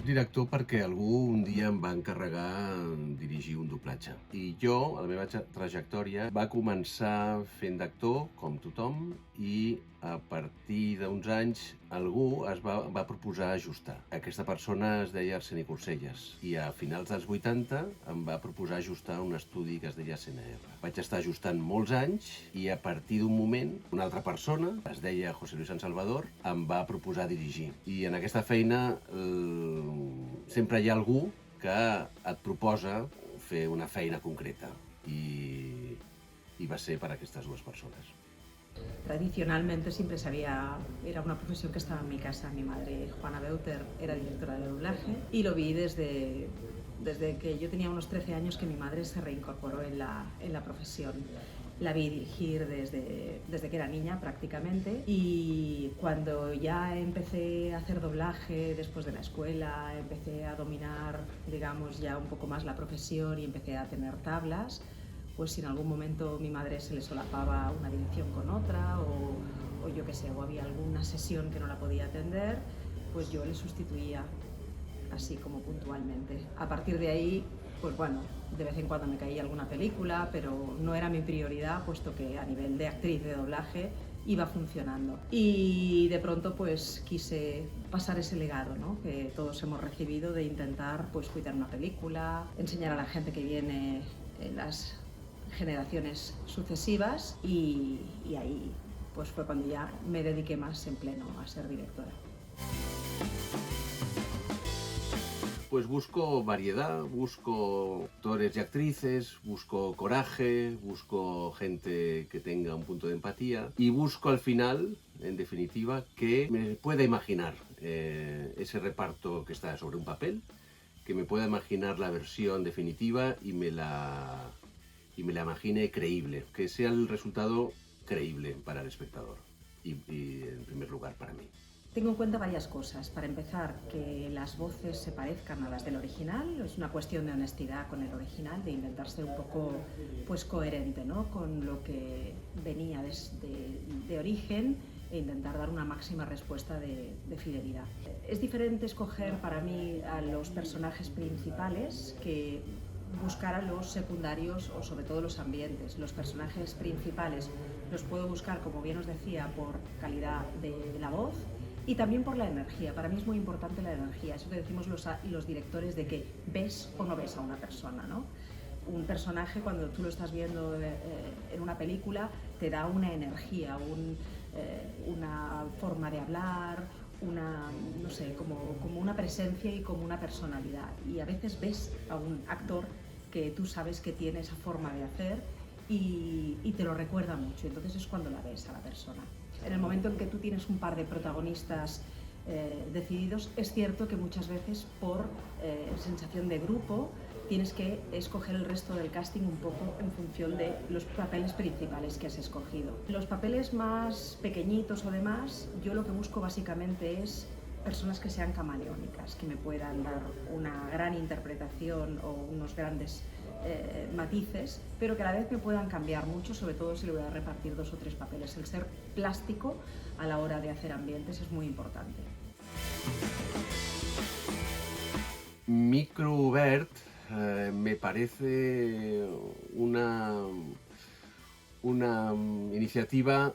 director perquè algú un dia em va encarregar dirigir un doblatge. I jo, a la meva trajectòria, va començar fent d'actor, com tothom, i a partir d'uns anys algú es va proposar ajustar. Aquesta persona es deia Arseni Corselles i a finals dels 80 em va proposar ajustar un estudi que es deia CNR. Vaig estar ajustant molts anys i a partir d'un moment una altra persona, es deia José Luis San Salvador, em va proposar dirigir. I en aquesta feina sempre hi ha algú que et proposa fer una feina concreta i va ser per aquestes dues persones. Tradicionalmente siempre era una profesión que estaba en mi casa. Mi madre, Juana Beuter, era directora de doblaje y lo vi desde que yo tenía unos 13 años que mi madre se reincorporó en la profesión. La vi dirigir desde que era niña prácticamente, y cuando ya empecé a hacer doblaje después de la escuela, empecé a dominar, digamos, ya un poco más la profesión y empecé a tener tablas, pues si en algún momento mi madre se le solapaba una dirección con otra o yo qué sé, o había alguna sesión que no la podía atender, pues yo le sustituía así como puntualmente. A partir de ahí, pues bueno, de vez en cuando me caía alguna película, pero no era mi prioridad, puesto que a nivel de actriz de doblaje iba funcionando. Y de pronto pues quise pasar ese legado, ¿no?, que todos hemos recibido, de intentar pues cuidar una película, enseñar a la gente que viene en las generaciones sucesivas, y ahí pues fue cuando ya me dediqué más en pleno a ser directora. Pues busco variedad, busco actores y actrices, busco coraje, busco gente que tenga un punto de empatía y busco al final, en definitiva, que me pueda imaginar ese reparto que está sobre un papel, que me pueda imaginar la versión definitiva y me la imagine creíble, que sea el resultado creíble para el espectador y en primer lugar para mí. Tengo en cuenta varias cosas. Para empezar, que las voces se parezcan a las del original. Es una cuestión de honestidad con el original, de intentar ser un poco pues coherente, ¿no?, con lo que venía de origen, e intentar dar una máxima respuesta de fidelidad. Es diferente escoger para mí a los personajes principales que buscar a los secundarios o sobre todo los ambientes. Los personajes principales los puedo buscar, como bien os decía, por calidad de la voz y también por la energía. Para mí es muy importante la energía, eso que decimos los directores, de que ves o no ves a una persona, ¿no? Un personaje, cuando tú lo estás viendo en una película, te da una energía, una forma de hablar, no sé, como una presencia y como una personalidad. Y a veces ves a un actor que tú sabes que tiene esa forma de hacer y te lo recuerda mucho. Entonces es cuando la ves a la persona. En el momento en que tú tienes un par de protagonistas decididos, es cierto que muchas veces por sensación de grupo tienes que escoger el resto del casting un poco en función de los papeles principales que has escogido. Los papeles más pequeñitos o demás, yo lo que busco básicamente es personas que sean camaleónicas, que me puedan dar una gran interpretación o unos grandes matices, pero que a la vez me puedan cambiar mucho, sobre todo si le voy a repartir 2 o 3 papeles. El ser plástico a la hora de hacer ambientes es muy importante. Microbert me parece una iniciativa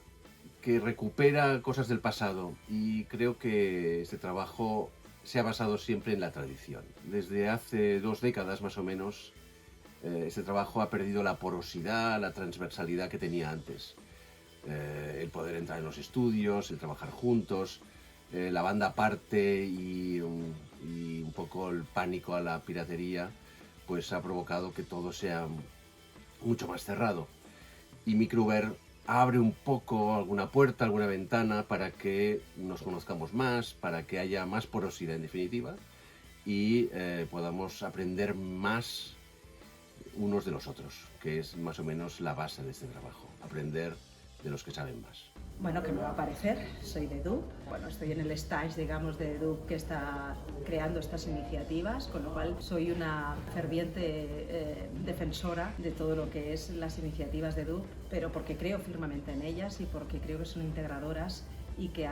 que recupera cosas del pasado, y creo que este trabajo se ha basado siempre en la tradición. Desde hace 2 décadas más o menos, este trabajo ha perdido la porosidad, la transversalidad que tenía antes. El poder entrar en los estudios, el trabajar juntos, la banda aparte y un poco el pánico a la piratería, pues ha provocado que todo sea mucho más cerrado. Y Microbert abre un poco alguna puerta, alguna ventana para que nos conozcamos más, para que haya más porosidad en definitiva y podamos aprender más unos de los otros, que es más o menos la base de este trabajo, aprender de los que saben más. Bueno, que me va a parecer, soy de EDUB, bueno, estoy en el stage, digamos, de EDUB, que está creando estas iniciativas, con lo cual soy una ferviente defensora de todo lo que es las iniciativas de EDUB, pero porque creo firmemente en ellas y porque creo que son integradoras y que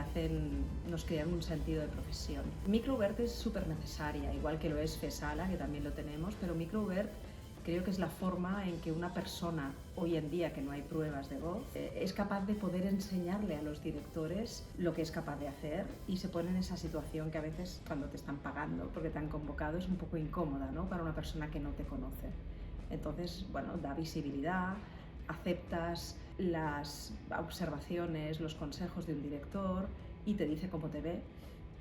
nos crean un sentido de profesión. Microvert es súper necesaria, igual que lo es FESALA, que también lo tenemos, pero Microvert creo que es la forma en que una persona, hoy en día que no hay pruebas de voz, es capaz de poder enseñarle a los directores lo que es capaz de hacer y se pone en esa situación que a veces cuando te están pagando porque te han convocado es un poco incómoda, ¿no? Para una persona que no te conoce. Entonces, bueno, da visibilidad, aceptas las observaciones, los consejos de un director y te dice cómo te ve.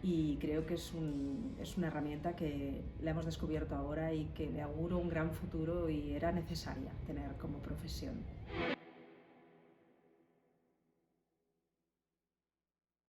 Y creo que es una herramienta que la hemos descubierto ahora y que le auguro un gran futuro y era necesaria tener como profesión.